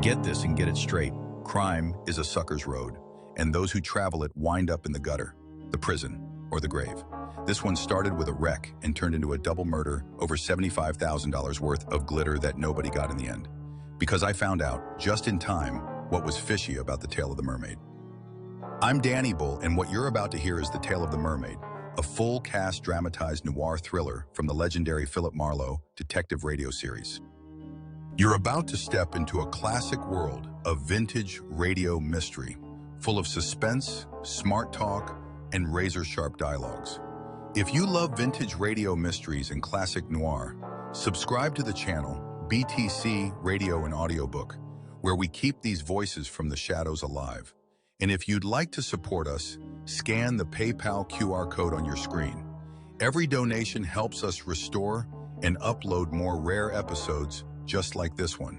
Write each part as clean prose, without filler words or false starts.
Get this and get it straight. Crime is a sucker's road, and those who travel it wind up in the gutter, the prison, or the grave. This one started with a wreck and turned into a double murder, over $75,000 worth of glitter that nobody got in the end. Because I found out, just in time, what was fishy about the tale of the mermaid. I'm Danny Bull, and what you're about to hear is The Tale of the Mermaid, a full-cast dramatized noir thriller from the legendary Philip Marlowe detective radio series. You're about to step into a classic world of vintage radio mystery, full of suspense, smart talk, and razor-sharp dialogues. If you love vintage radio mysteries and classic noir, subscribe to the channel BTC Radio and Audiobook, where we keep these voices from the shadows alive. And if you'd like to support us, scan the PayPal QR code on your screen. Every donation helps us restore and upload more rare episodes just like this one.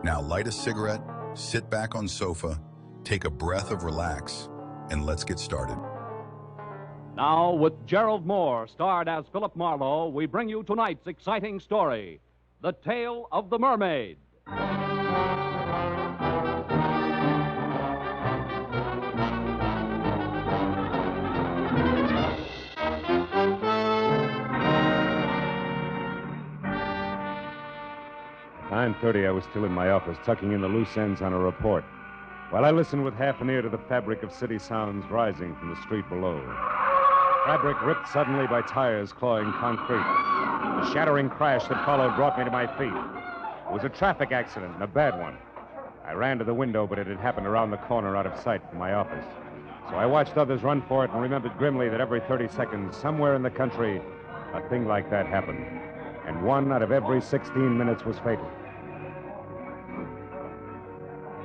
Now light a cigarette, sit back on sofa, take a breath of relax, and let's get started. Now, with Gerald Mohr, starred as Philip Marlowe, we bring you tonight's exciting story, The Tale of the Mermaid. At 9:30, I was still in my office, tucking in the loose ends on a report, while I listened with half an ear to the fabric of city sounds rising from the street below. Fabric ripped suddenly by tires clawing concrete. The shattering crash that followed brought me to my feet. It was a traffic accident, and a bad one. I ran to the window, but it had happened around the corner out of sight from my office. So I watched others run for it and remembered grimly that every 30 seconds, somewhere in the country, a thing like that happened. And 1 out of every 16 minutes was fatal.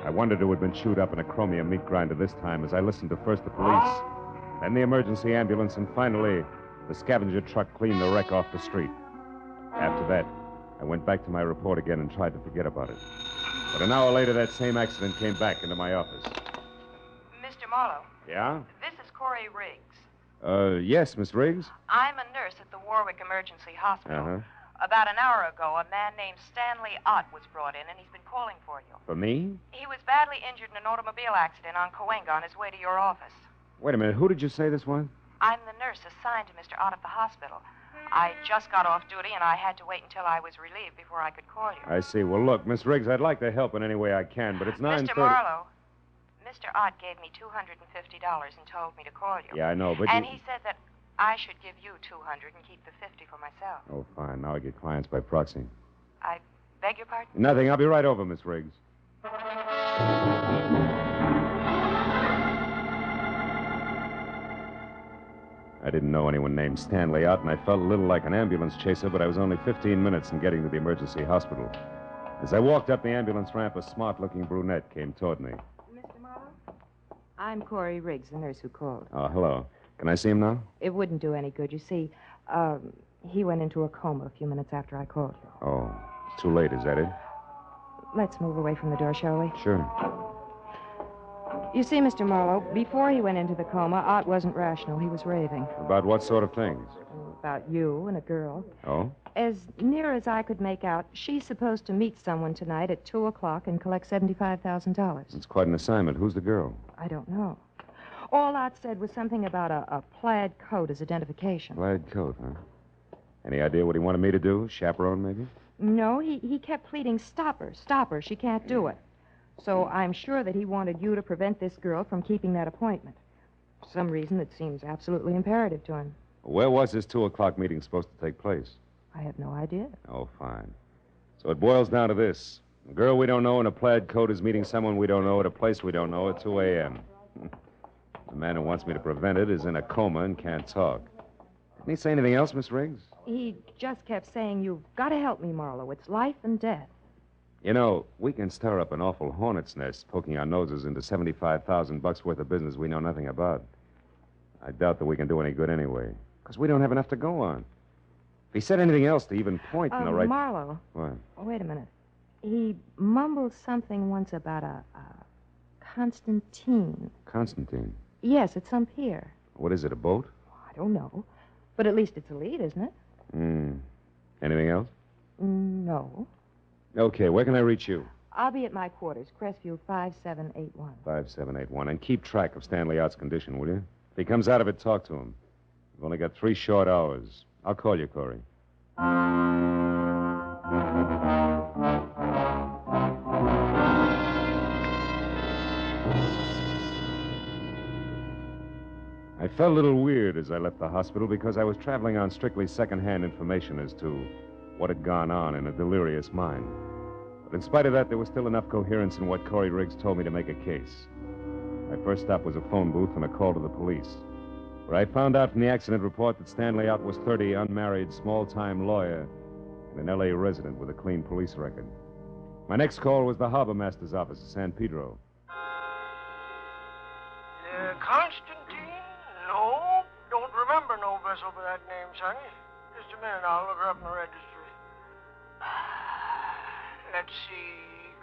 I wondered who had been chewed up in a chromium meat grinder this time as I listened to first the police, then the emergency ambulance, and finally the scavenger truck cleaned the wreck off the street. After that, I went back to my report again and tried to forget about it. But an hour later, that same accident came back into my office. Mr. Marlowe. Yeah? This is Corey Riggs. Yes, Miss Riggs? I'm a nurse at the Warwick Emergency Hospital. Uh-huh. About an hour ago, a man named Stanley Ott was brought in, and he's been calling for you. For me? He was badly injured in an automobile accident on Cahuenga on his way to your office. Wait a minute, who did you say this was? I'm the nurse assigned to Mr. Ott at the hospital. I just got off duty, and I had to wait until I was relieved before I could call you. I see. Well, look, Miss Riggs, I'd like to help in any way I can, but it's 9:30... Mr. Marlowe, Mr. Ott gave me $250 and told me to call you. Yeah, I know, but And he said that I should give you $200 and keep the $50 for myself. Oh, fine. Now I get clients by proxy. I beg your pardon? Nothing. I'll be right over, Miss Riggs. I didn't know anyone named Stanley Ott, and I felt a little like an ambulance chaser, but I was only 15 minutes in getting to the emergency hospital. As I walked up the ambulance ramp, a smart-looking brunette came toward me. Mr. Marlowe? I'm Corey Riggs, the nurse who called. Oh, hello. Can I see him now? It wouldn't do any good. You see, he went into a coma a few minutes after I called you. Oh, it's too late, is that it? Let's move away from the door, shall we? Sure. You see, Mr. Marlowe, before he went into the coma, Ott wasn't rational. He was raving. About what sort of things? About you and a girl. Oh? As near as I could make out, she's supposed to meet someone tonight at 2 o'clock and collect $75,000. It's quite an assignment. Who's the girl? I don't know. All Ott said was something about a plaid coat as identification. Plaid coat, huh? Any idea what he wanted me to do? Chaperone, maybe? No, he kept pleading, stop her, she can't do it. So I'm sure that he wanted you to prevent this girl from keeping that appointment. For some reason that seems absolutely imperative to him. Where was this 2 o'clock meeting supposed to take place? I have no idea. Oh, fine. So it boils down to this. A girl we don't know in a plaid coat is meeting someone we don't know at a place we don't know at 2 a.m. The man who wants me to prevent it is in a coma and can't talk. Didn't he say anything else, Miss Riggs? He just kept saying, you've got to help me, Marlowe. It's life and death. You know, we can stir up an awful hornet's nest poking our noses into $75,000 worth of business we know nothing about. I doubt that we can do any good anyway, because we don't have enough to go on. If he said anything else to even point in the right... Marlowe. What? Wait a minute. He mumbled something once about a Constantine. Constantine? Yes, it's some pier. What is it, a boat? I don't know. But at least it's a lead, isn't it? Anything else? No. Okay, where can I reach you? I'll be at my quarters, Crestview 5781. 5781. And keep track of Stanley Out's condition, will you? If he comes out of it, talk to him. We've only got 3 short hours. I'll call you, Corey. I felt a little weird as I left the hospital because I was traveling on strictly second-hand information as to what had gone on in a delirious mind. But in spite of that, there was still enough coherence in what Corey Riggs told me to make a case. My first stop was a phone booth and a call to the police, where I found out from the accident report that Stanley Out was 30, unmarried, small-time lawyer, and an L.A. resident with a clean police record. My next call was the harbor master's office at San Pedro. Constantine? No, don't remember no vessel by that name, sonny. Just a minute, I'll look her up in the registry. Let's see,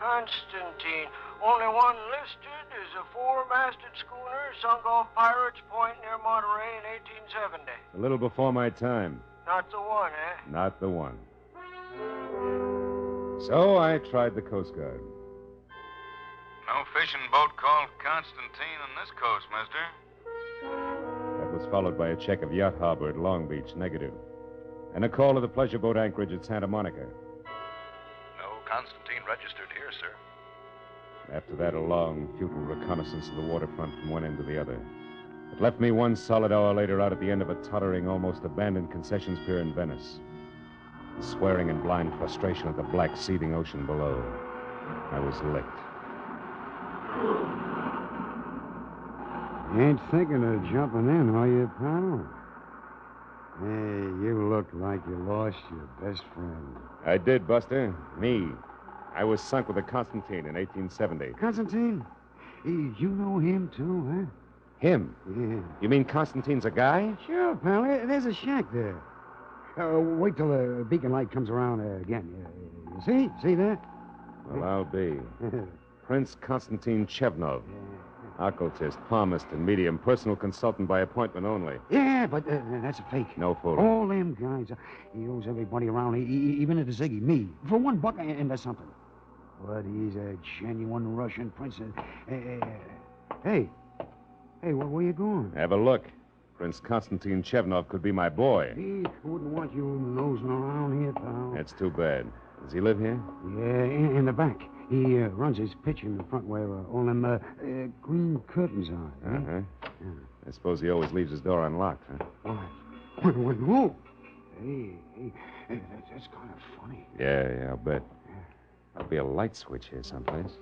Constantine. Only one listed is a 4-masted schooner sunk off Pirates Point near Monterey in 1870. A little before my time. Not the one, eh? Not the one. So I tried the Coast Guard. No fishing boat called Constantine on this coast, mister. That was followed by a check of Yacht Harbor at Long Beach, negative. And a call to the pleasure boat anchorage at Santa Monica. No Constantine registered here, sir. After that, a long, futile reconnaissance of the waterfront from one end to the other. It left me 1 solid hour later out at the end of a tottering, almost abandoned concessions pier in Venice, swearing in blind frustration at the black, seething ocean below. I was licked. You ain't thinking of jumping in, are you, pal? Hey, you look like you lost your best friend. I did, Buster. Me. I was sunk with the Constantine in 1870. Constantine? You know him, too, huh? Him? Yeah. You mean Constantine's a guy? Sure, pal. There's a shack there. Wait till the beacon light comes around again. You see? See that? Well, I'll be. Prince Constantine Chevnov. Occultist, palmist, and medium. Personal consultant by appointment only. Yeah, but that's a fake. No fooling. All them guys. He owes everybody around, even to Ziggy, me. For $1, and that's something. But he's a genuine Russian prince. Hey, where you going? Have a look. Prince Constantine Chevnov could be my boy. He wouldn't want you nosing around here, pal. That's too bad. Does he live here? Yeah, in the back. He runs his pitch in the front where all them green curtains are. Uh-huh. Yeah. I suppose he always leaves his door unlocked, huh? Why? No. Hey, that's kind of funny. Yeah, I'll bet. There'll be a light switch here someplace.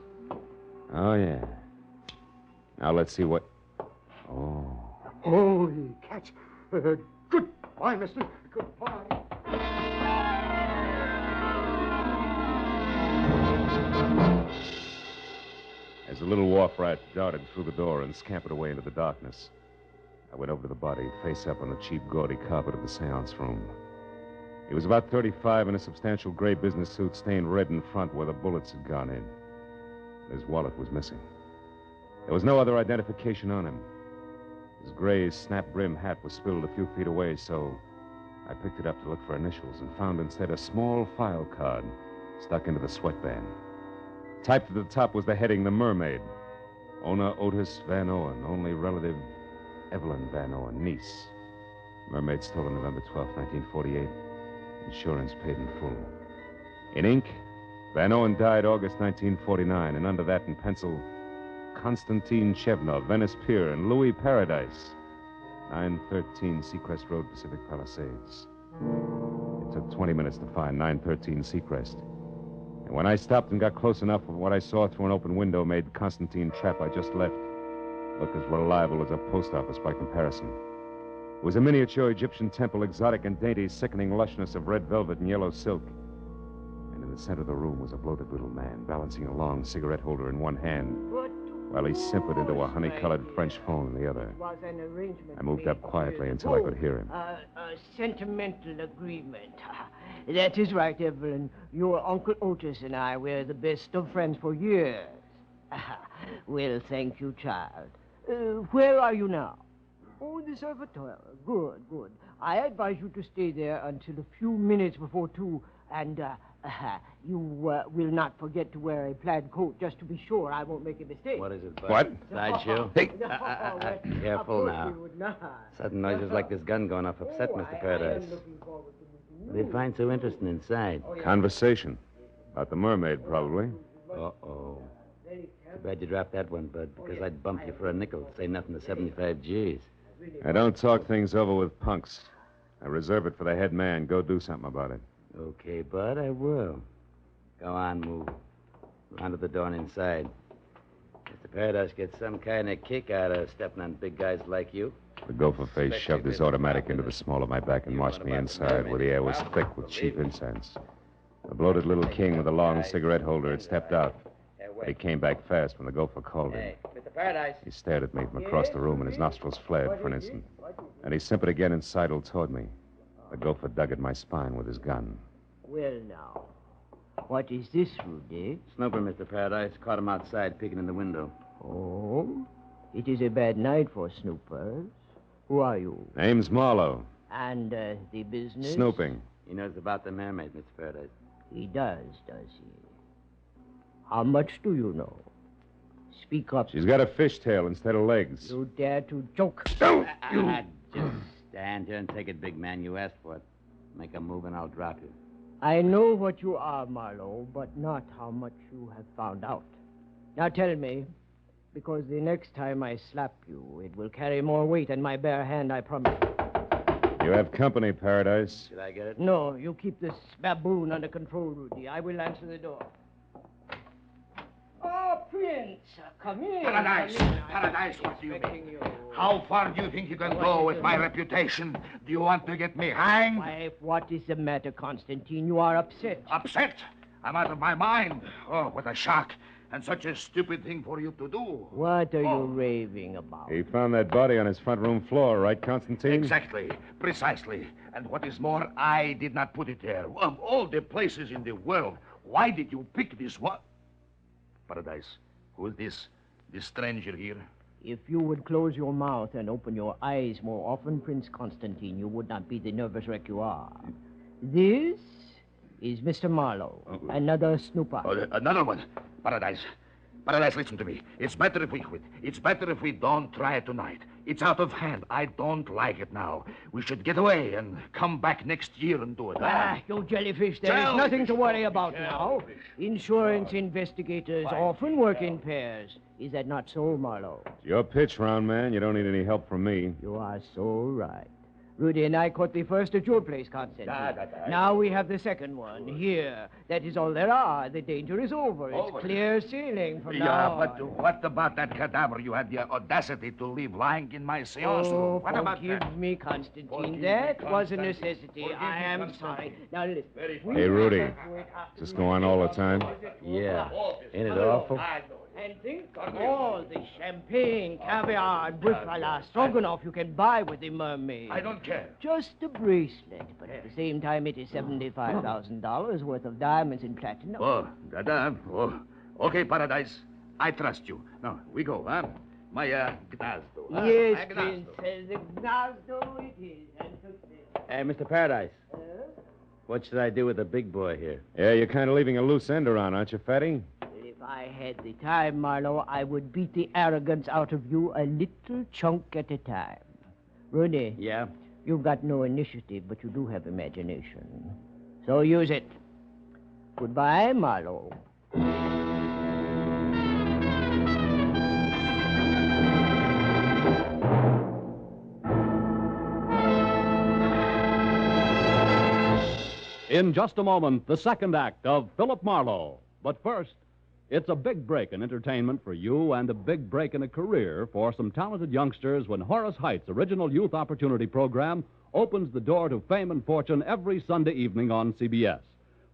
Oh, yeah. Now let's see what... Oh. Holy cats. Goodbye, mister. Goodbye. As the little wharf rat darted through the door and scampered away into the darkness, I went over to the body, face up on the cheap, gaudy carpet of the seance room. He was about 35 in a substantial gray business suit stained red in front where the bullets had gone in. His wallet was missing. There was no other identification on him. His gray, snap-brim hat was spilled a few feet away, so I picked it up to look for initials and found instead a small file card stuck into the sweatband. Typed at the top was the heading, The Mermaid. Owner Otis Van Owen, only relative Evelyn Van Owen, niece. Mermaid stolen November 12, 1948. Insurance paid in full. In ink, Van Owen died August 1949, and under that in pencil, Constantine Chevnov, Venice Pier, and Louis Paradise, 913 Seacrest Road, Pacific Palisades. It took 20 minutes to find 913 Seacrest. And when I stopped and got close enough of what I saw through an open window made Constantine trap I just left look as reliable as a post office by comparison. It was a miniature Egyptian temple, exotic and dainty, sickening lushness of red velvet and yellow silk. And in the center of the room was a bloated little man, balancing a long cigarette holder in one hand, while he simpered into a honey-colored French phone in the other. I moved up quietly until I could hear him. A sentimental agreement. That is right, Evelyn. Your Uncle Otis and I were the best of friends for years. Well, thank you, child. Where are you now? Oh, the servitor. Good, good. I advise you to stay there until a few minutes before 2, and you will not forget to wear a plaid coat, just to be sure I won't make a mistake. What is it, Bud? What? Sideshow? Hey. Careful now. Sudden noises like this gun going off upset Mr. Paradise. What do you find so interesting inside? Conversation. About the mermaid, probably. Uh-oh. Too bad you dropped that one, Bud, because I'd bump you for a nickel, say nothing to 75 G's. I don't talk things over with punks. I reserve it for the head man. Go do something about it. Okay, Bud, I will. Go on, move. Round to the door and inside. Mr. Paradise gets some kind of kick out of stepping on big guys like you. The gopher face shoved his automatic into the small of my back and marched me inside, where the air was thick with cheap incense. The bloated little king with a long cigarette holder had stepped out. But he came back fast when the gopher called him. Hey, Mr. Paradise. He stared at me from across the room, and his nostrils flared for an instant. And he simpered again and sidled toward me. The gopher dug at my spine with his gun. Well, now, what is this, Rudy? Snooper, Mr. Paradise. Caught him outside, peeking in the window. Oh, it is a bad night for snoopers. Who are you? Name's Marlowe. And the business? Snooping. He knows about the mermaid, Mr. Paradise. He does he? How much do you know? Speak up. She's got a fishtail instead of legs. You dare to joke? Don't Just stand here and take it, big man. You asked for it. Make a move and I'll drop you. I know what you are, Marlowe, but not how much you have found out. Now tell me, because the next time I slap you, it will carry more weight than my bare hand, I promise. You have company, Paradise. Should I get it? No, you keep this baboon under control, Rudy. I will answer the door. Oh, Prince, come in. Paradise, come in. Paradise, what do you Expecting mean? you. How far do you think you can go with my reputation? Do you want to get me hanged? Wife, what is the matter, Constantine? You are upset. Upset? I'm out of my mind. Oh, what a shock. And such a stupid thing for you to do. What are you raving about? He found that body on his front room floor, right, Constantine? Exactly. Precisely. And what is more, I did not put it there. Of all the places in the world, why did you pick this one? Paradise, who is this? This stranger here? If you would close your mouth and open your eyes more often, Prince Constantine, you would not be the nervous wreck you are. This is Mr. Marlowe, another snooper. Oh, another one. Paradise. Paradise, listen to me. It's better if we quit. It's better if we don't try it tonight. It's out of hand. I don't like it now. We should get away and come back next year and do it. You jellyfish, there is nothing to worry about now. Insurance investigators often work in pairs. Is that not so, Marlowe? It's your pitch, round man. You don't need any help from me. You are so right. Rudy and I caught the first at your place, Constantine. Now we have the second one here. That is all there are. The danger is over. It's clear sailing from now on. But what about that cadaver you had the audacity to leave lying in my seance room? What about that? Forgive me, Constantine. That was a necessity. I am sorry. Now listen. Hey, Rudy. Does this go on all the time? Yeah. Ain't it awful? And think of all the champagne, caviar, and buffalo stroganoff you can buy with the mermaid. I don't care. Just a bracelet, but at the same time, it is $75,000 worth of diamonds and platinum. Okay, Paradise. I trust you. Now, we go, huh? My, gnazdo. Yes, Prince. The gnazdo it is. And success. Hey, Mr. Paradise. What should I do with the big boy here? Yeah, you're kind of leaving a loose end around, aren't you, Fatty? If I had the time, Marlowe, I would beat the arrogance out of you a little chunk at a time. Rudy. Yeah? You've got no initiative, but you do have imagination. So use it. Goodbye, Marlowe. In just a moment, the second act of Philip Marlowe. But first, it's a big break in entertainment for you and a big break in a career for some talented youngsters when Horace Height's original Youth Opportunity Program opens the door to fame and fortune every Sunday evening on CBS.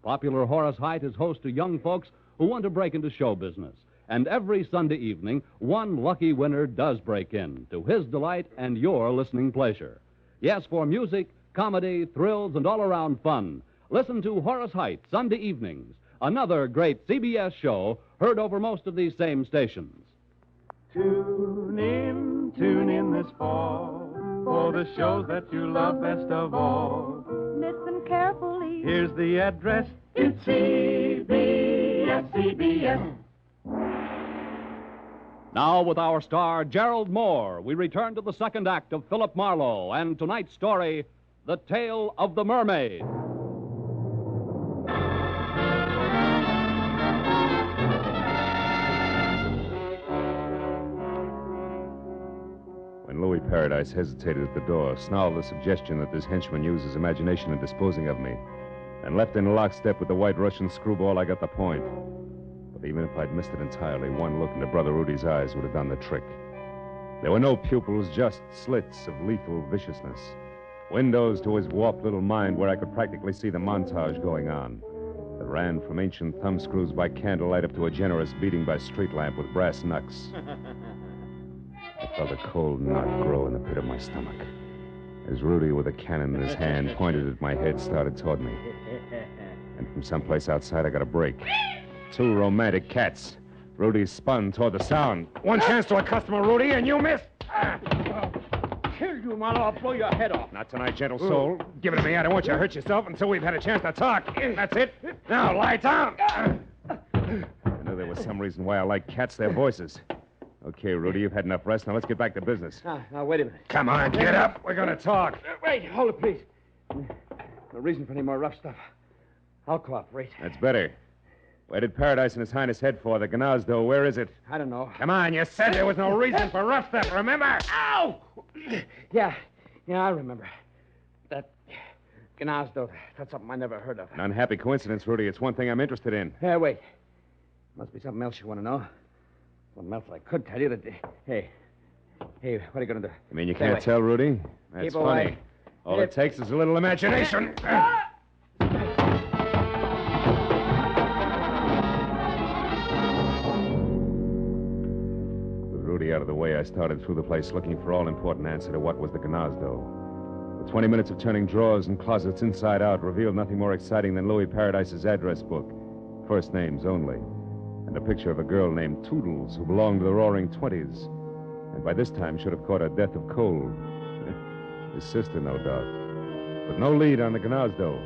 Popular Horace Height is host to young folks who want to break into show business. And every Sunday evening, one lucky winner does break in, to his delight and your listening pleasure. Yes, for music, comedy, thrills, and all-around fun, listen to Horace Height Sunday evenings, another great CBS show heard over most of these same stations. Tune in this fall. for the shows that you love best of all. Listen carefully. Here's the address. It's CBS. Now, with our star, Gerald Mohr, we return to the second act of Philip Marlowe and tonight's story, The Tale of the Mermaid. When Louis Paradise hesitated at the door, snarled the suggestion that this henchman used his imagination in disposing of me, and left in lockstep with the white Russian screwball, I got the point. But even if I'd missed it entirely, one look into Brother Rudy's eyes would have done the trick. There were no pupils, just slits of lethal viciousness. Windows to his warped little mind where I could practically see the montage going on. That ran from ancient thumbscrews by candlelight up to a generous beating by street lamp with brass knucks. I felt a cold knot grow in the pit of my stomach. As Rudy, with a cannon in his hand, pointed at my head, started toward me. And from someplace outside, I got a break. Two romantic cats. Rudy spun toward the sound. One chance to a customer, Rudy, and you missed. Kill you, Marlowe. I'll blow your head off. Not tonight, gentle soul. Give it to me. I don't want you to hurt yourself until we've had a chance to talk. That's it. Now, lie down. I knew there was some reason why I like cats, their voices. Okay, Rudy, you've had enough rest. Now, let's get back to business. Now, wait a minute. Come on, get up. We're going to talk. Wait, hold it, please. No reason for any more rough stuff. I'll cooperate. That's better. Where did Paradise and His Highness head for? The Gnazdo, where is it? I don't know. Come on, you said there was no reason for rough stuff, remember? Ow! Yeah, I remember. That Gnazdo, that's something I never heard of. An unhappy coincidence, Rudy. It's one thing I'm interested in. Wait. Must be something else you want to know. Something else I could tell you that... Hey, what are you going to do? You mean you can't tell, Rudy? That's Keep funny. away. All it takes is a little imagination. With Rudy out of the way, I started through the place looking for all-important answer to what was the Gnazdo. The 20 minutes of turning drawers and closets inside out revealed nothing more exciting than Louis Paradise's address book. First names only. And a picture of a girl named Toodles who belonged to the Roaring Twenties. And by this time should have caught a death of cold. His sister, no doubt. But no lead on the Gnazdo.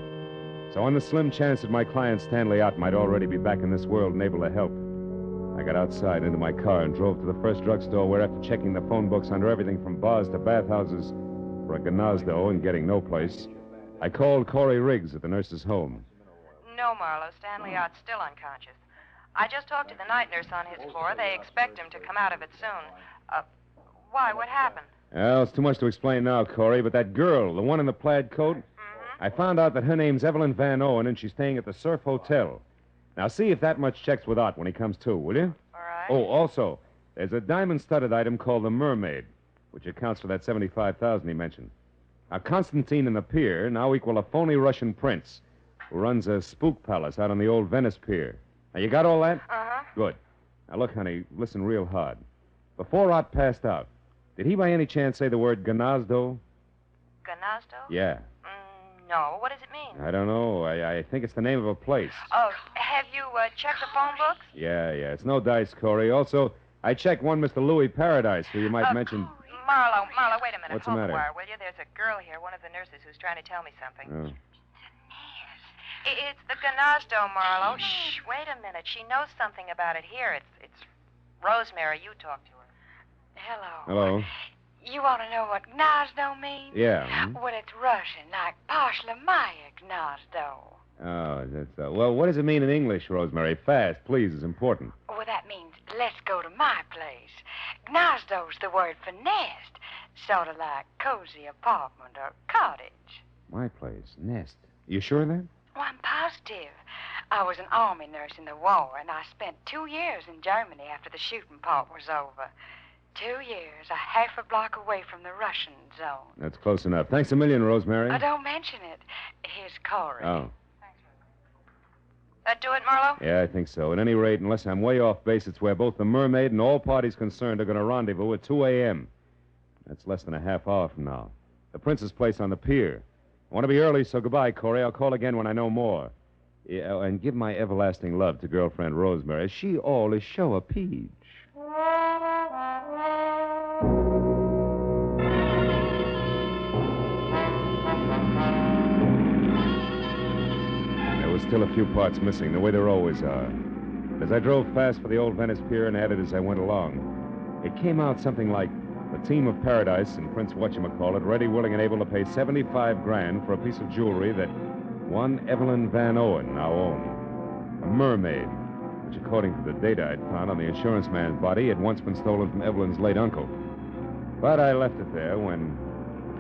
So on the slim chance that my client Stanley Ott might already be back in this world and able to help, I got outside into my car and drove to the first drugstore where, after checking the phone books under everything from bars to bathhouses for a Gnazdo and getting no place, I called Corey Riggs at the nurse's home. No, Marlowe. Stanley Ott's still unconscious. I just talked to the night nurse on his floor. They expect him to come out of it soon. Why? What happened? Well, it's too much to explain now, Corey, but that girl, the one in the plaid coat, I found out that her name's Evelyn Van Owen, and she's staying at the Surf Hotel. Now, see if that much checks with Ott when he comes to, will you? All right. Oh, also, there's a diamond-studded item called the Mermaid, which accounts for that $75,000 he mentioned. Now, Constantine in the pier now equal a phony Russian prince who runs a spook palace out on the old Venice Pier. Now, you got all that? Uh-huh. Good. Now, look, honey, listen real hard. Before Ott passed out, did he by any chance say the word Gnazdo? Gnazdo? Yeah. No. What does it mean? I don't know. I think it's the name of a place. Oh, have you checked the phone books? Yeah. It's no dice, Corey. Also, I checked one Mr. Louis Paradise, who you might mention... Marlowe, wait a minute. What's the Hold matter? the wire, will you? There's a girl here, one of the nurses, who's trying to tell me something. Oh. It's the Gnazdo, Marlowe. Shh, wait a minute. She knows something about it here. It's Rosemary. You talk to her. Hello. You want to know what Gnazdo means? Yeah. Well, it's Russian, like Pashlamaya Gnazdo. Oh, that's... well, what does it mean in English, Rosemary? Fast, please, is important. Well, that means let's go to my place. Gnazdo's the word for nest, sort of like cozy apartment or cottage. My place, nest. You sure of that? Well, I'm positive. I was an army nurse in the war, and I spent 2 years in Germany after the shooting part was over. 2 years, a half a block away from the Russian zone. That's close enough. Thanks a million, Rosemary. I don't mention it. Here's Corey. Oh. That do it, Marlowe? Yeah, I think so. At any rate, unless I'm way off base, it's where both the Mermaid and all parties concerned are going to rendezvous at 2 a.m. That's less than a half hour from now. The Prince's place on the pier. I want to be early, so goodbye, Corey. I'll call again when I know more. Yeah, and give my everlasting love to girlfriend Rosemary. She all is show a peach. was still a few parts missing, the way there always are. As I drove fast for the old Venice Pier and added as I went along, it came out something like the team of Paradise and Prince Whatchamacallit ready, willing, and able to pay $75,000 for a piece of jewelry that one Evelyn Van Owen now owned. A mermaid, which, according to the data I'd found on the insurance man's body, had once been stolen from Evelyn's late uncle. But I left it there when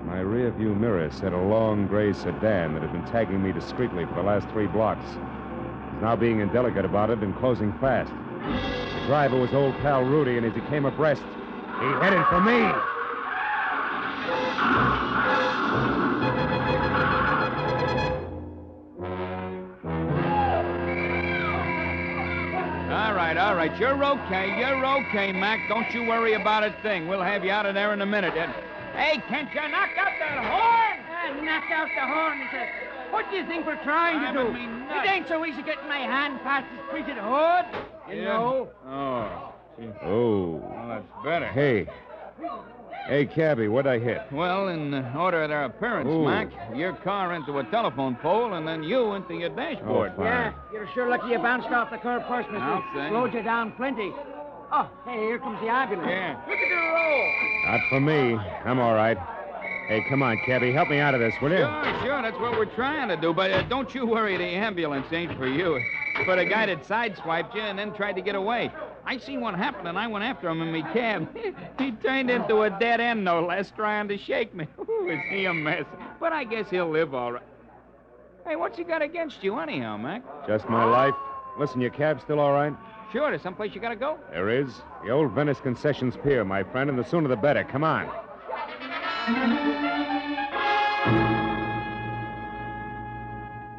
my rearview mirror said a long gray sedan that had been tagging me discreetly for the last 3 blocks was now being indelicate about it and closing fast. The driver was old pal Rudy, and as he came abreast, he headed for me. All right. You're okay, Mac. Don't you worry about a thing. We'll have you out of there in a minute. Hey, can't you knock out that horn? Knock out the horn, he says. What do you think we're trying to do? It ain't so easy getting my hand past this printed hood, you know. Oh. Well, that's better. Hey, cabby, what'd I hit? Well, in order of their appearance, Mac, your car into a telephone pole and then you into your dashboard. Fine. Yeah, you're sure lucky you bounced off the curb first, mister. I'll say. Slowed you down plenty. Oh, hey, here comes the ambulance. Yeah. Look at the roll. Not for me. I'm all right. Hey, come on, cabby. Help me out of this, will you? Sure. That's what we're trying to do. But don't you worry. The ambulance ain't for you. It's for the guy that sideswiped you and then tried to get away. I seen what happened, and I went after him in me cab. He turned into a dead end, no less, trying to shake me. Ooh, is he a mess? But I guess he'll live all right. Hey, what's he got against you anyhow, Mac? Just my life. Listen, your cab's still all right? Sure, there's someplace you gotta go? There is. The old Venice Concessions Pier, my friend, and the sooner the better. Come on.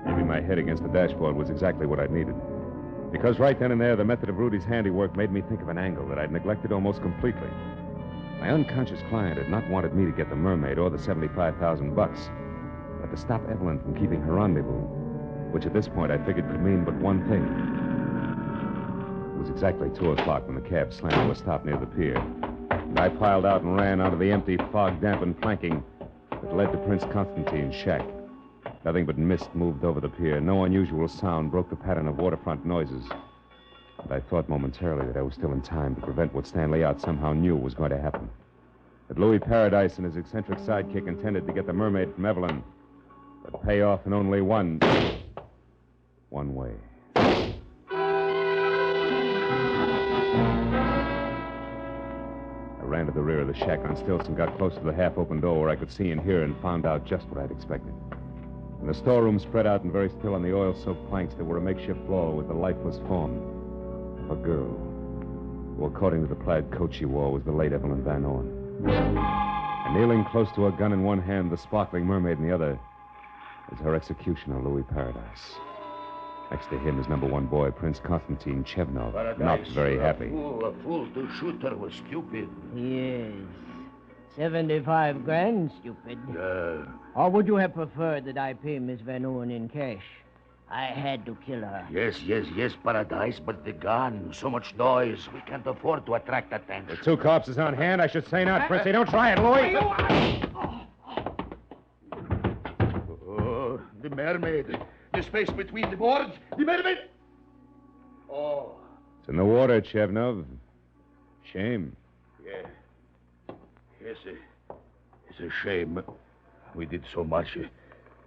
Maybe my head against the dashboard was exactly what I needed. Because right then and there, the method of Rudy's handiwork made me think of an angle that I'd neglected almost completely. My unconscious client had not wanted me to get the mermaid or the $75,000, but to stop Evelyn from keeping her rendezvous, which at this point I figured could mean but one thing. It was exactly 2 o'clock when the cab slammed to a stop near the pier. And I piled out and ran onto the empty, fog-dampened planking that led to Prince Constantine's shack. Nothing but mist moved over the pier. No unusual sound broke the pattern of waterfront noises. And I thought momentarily that I was still in time to prevent what Stanley Out somehow knew was going to happen. That Louis Paradise and his eccentric sidekick intended to get the mermaid from Evelyn, but pay off in only one way. I ran to the rear of the shack on stilts and got close to the half-open door where I could see and hear and found out just what I'd expected. In the storeroom, spread out and very still on the oil-soaked planks, there were a makeshift floor with the lifeless form of a girl, who, according to the plaid coat she wore, was the late Evelyn Van Owen. And kneeling close to a gun in one hand, the sparkling mermaid in the other, was her executioner, Louis Paradise. Next to him, his number 1 boy, Prince Constantine Chevnov, not very happy. A fool to shoot her was stupid. Yes. $75,000, stupid. Or would you have preferred that I pay Miss Van Owen in cash? I had to kill her. Yes, Paradise, but the gun, so much noise. We can't afford to attract attention. With 2 corpses on hand, I should say not, Princey. Don't try it, Louis. Oh, the mermaid. The space between the boards. The mermaid. Oh. It's in the water, Chevnov. Shame. Yeah. Yes, it's a shame. We did so much,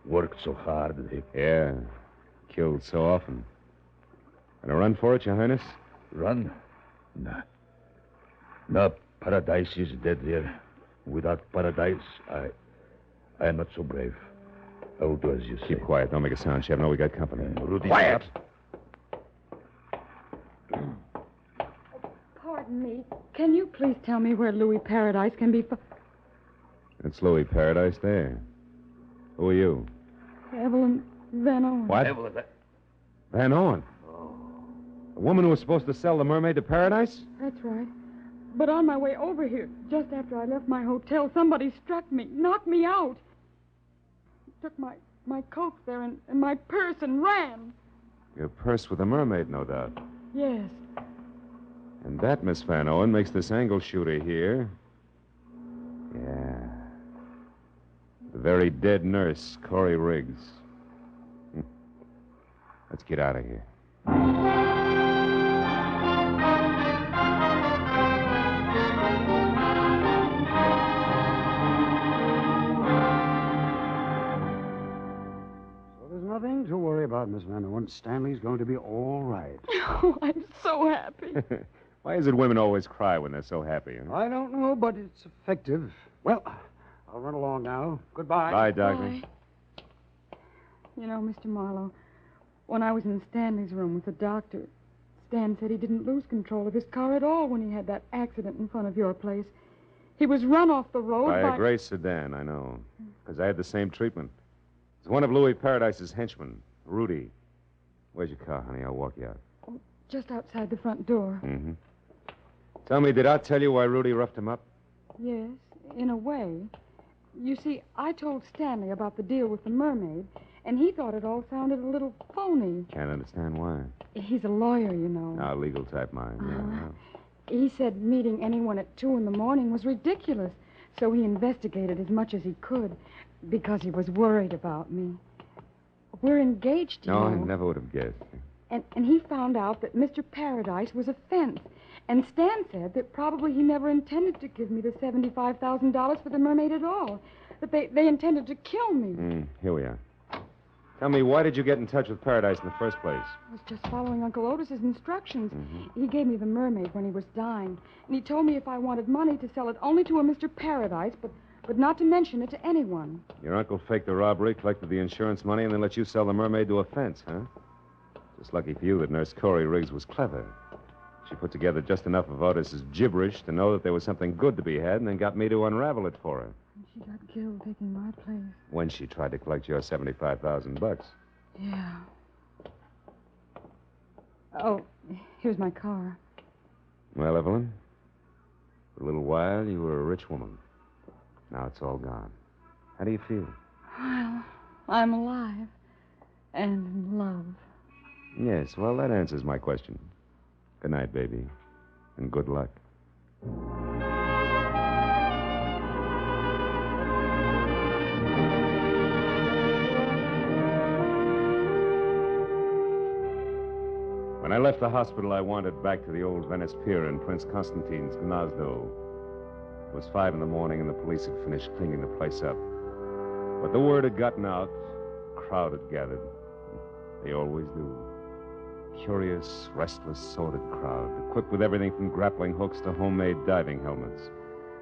worked so hard. Yeah, killed so often. Gonna run for it, Your Highness? Run? Nah. No, Paradise is dead there. Without Paradise, I am not so brave. I will do as you say. Keep quiet. Don't make a sound, Chevnov. We got company. Rudy, quiet! Pardon me. Can you please tell me where Louis Paradise can be found? It's Louis Paradise there. Who are you? Evelyn Van Owen. What? Evelyn. Van Owen? Oh. The woman who was supposed to sell the mermaid to Paradise? That's right. But on my way over here, just after I left my hotel, somebody struck me, knocked me out. Took my coat there and my purse and ran. Your purse with the mermaid, no doubt. Yes. And that, Miss Van Owen, makes this angle shooter here. Yeah. The very dead nurse, Corey Riggs. Let's get out of here. Nothing to worry about, Miss Vanderwant. Stanley's going to be all right. Oh, I'm so happy. Why is it women always cry when they're so happy? Huh? I don't know, but it's effective. Well, I'll run along now. Goodbye. Bye, Doctor. Bye. You know, Mr. Marlowe, when I was in Stanley's room with the doctor, Stan said he didn't lose control of his car at all when he had that accident in front of your place. He was run off the road by a gray sedan, I know. Because I had the same treatment. It's one of Louis Paradise's henchmen, Rudy. Where's your car, honey? I'll walk you out. Oh, just outside the front door. Mm-hmm. Tell me, did I tell you why Rudy roughed him up? Yes, in a way. You see, I told Stanley about the deal with the Mermaid, and he thought it all sounded a little phony. Can't understand why. He's a lawyer, you know. Ah, legal type mind, yeah. He said meeting anyone at 2 in the morning was ridiculous, so he investigated as much as he could. Because he was worried about me. We're engaged, you know. No, I never would have guessed. And he found out that Mr. Paradise was a fence. And Stan said that probably he never intended to give me the $75,000 for the Mermaid at all. That they intended to kill me. Here we are. Tell me, why did you get in touch with Paradise in the first place? I was just following Uncle Otis's instructions. Mm-hmm. He gave me the Mermaid when he was dying. And he told me if I wanted money to sell it only to a Mr. Paradise, but not to mention it to anyone. Your uncle faked the robbery, collected the insurance money, and then let you sell the Mermaid to a fence, huh? Just lucky for you that Nurse Corey Riggs was clever. She put together just enough of Otis's gibberish to know that there was something good to be had, and then got me to unravel it for her. And she got killed taking my place. When she tried to collect your $75,000. Yeah. Oh, here's my car. Well, Evelyn, for a little while, you were a rich woman. Now it's all gone. How do you feel? Well, I'm alive. And in love. Yes, well, that answers my question. Good night, baby. And good luck. When I left the hospital, I wandered back to the old Venice Pier in Prince Constantine's Gnazdo. It was 5 a.m, and the police had finished cleaning the place up. But the word had gotten out. A crowd had gathered. They always do. Curious, restless, sordid crowd, equipped with everything from grappling hooks to homemade diving helmets,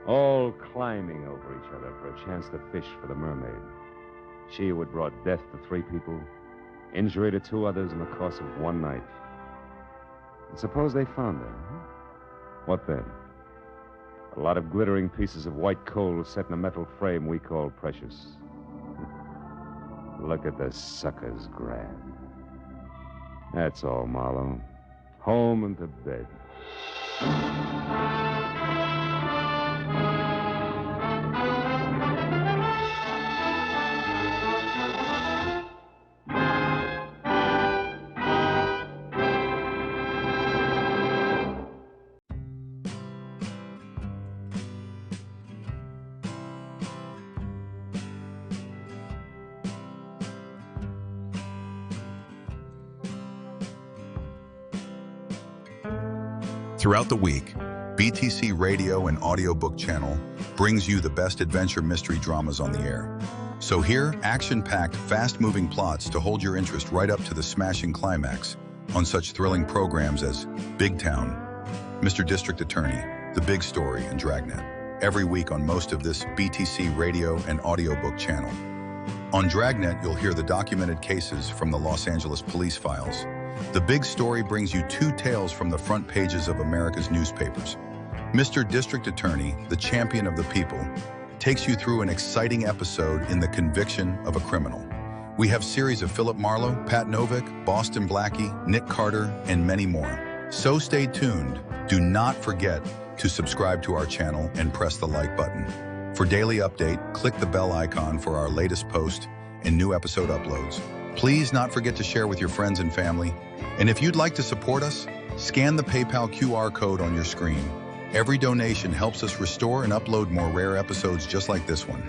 all climbing over each other for a chance to fish for the Mermaid. She who had brought death to 3 people, injury to 2 others in the course of one night. And suppose they found her. What then? A lot of glittering pieces of white coal set in a metal frame we call precious. Look at the suckers grab. That's all, Marlowe. Home and to bed. Throughout the week, BTC Radio and Audiobook channel brings you the best adventure mystery dramas on the air. So hear action-packed, fast-moving plots to hold your interest right up to the smashing climax on such thrilling programs as Big Town, Mr. District Attorney, The Big Story, and Dragnet, every week on most of this BTC Radio and Audiobook channel. On Dragnet, you'll hear the documented cases from the Los Angeles police files. The Big Story brings you 2 tales from the front pages of America's newspapers. Mr. District Attorney, the champion of the people, takes you through an exciting episode in the conviction of a criminal. We have series of Philip Marlowe, Pat Novick, Boston Blackie, Nick Carter, and many more. So stay tuned. Do not forget to subscribe to our channel and press the like button. For daily update, click the bell icon for our latest post and new episode uploads. Please not forget to share with your friends and family. And if you'd like to support us, scan the PayPal QR code on your screen. Every donation helps us restore and upload more rare episodes just like this one.